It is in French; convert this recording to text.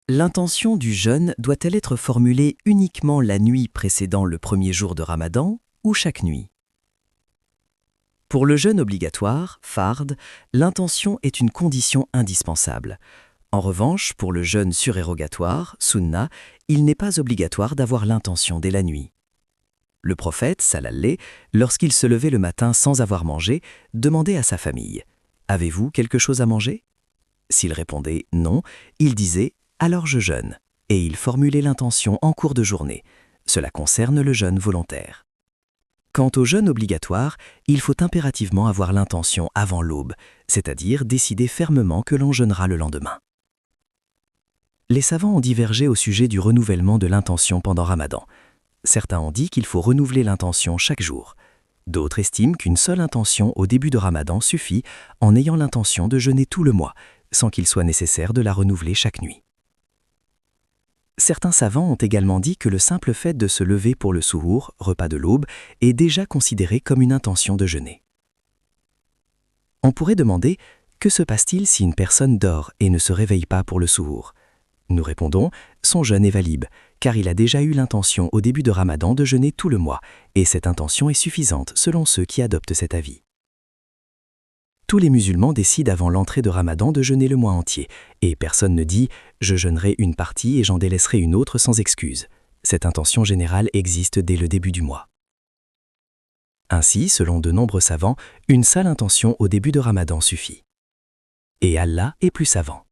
L'intention du jeûne doit-elle être formulée uniquement la nuit précédant le premier jour de Ramadan ou chaque nuit? Pour le jeûne obligatoire, fard, l'intention est une condition indispensable. En revanche, pour le jeûne surérogatoire, sunna, il n'est pas obligatoire d'avoir l'intention dès la nuit. Le prophète, sallallahu, lorsqu'il se levait le matin sans avoir mangé, demandait à sa famille « Avez-vous quelque chose à manger ?» S'il répondait « Non », il disait « Alors je jeûne » et il formulait l'intention en cours de journée. Cela concerne le jeûne volontaire. Quant au jeûne obligatoire, il faut impérativement avoir l'intention avant l'aube, c'est-à-dire décider fermement que l'on jeûnera le lendemain. Les savants ont divergé au sujet du renouvellement de l'intention pendant Ramadan. Certains ont dit qu'il faut renouveler l'intention chaque jour. D'autres estiment qu'une seule intention au début de Ramadan suffit en ayant l'intention de jeûner tout le mois, sans qu'il soit nécessaire de la renouveler chaque nuit. Certains savants ont également dit que le simple fait de se lever pour le souhour, repas de l'aube, est déjà considéré comme une intention de jeûner. On pourrait demander, que se passe-t-il si une personne dort et ne se réveille pas pour le souhour? Nous répondons, son jeûne est valide, car il a déjà eu l'intention au début de Ramadan de jeûner tout le mois, et cette intention est suffisante selon ceux qui adoptent cet avis. Tous les musulmans décident avant l'entrée de Ramadan de jeûner le mois entier, et personne ne dit « je jeûnerai une partie et j'en délaisserai une autre sans excuse ». Cette intention générale existe dès le début du mois. Ainsi, selon de nombreux savants, une seule intention au début de Ramadan suffit. Et Allah est plus savant.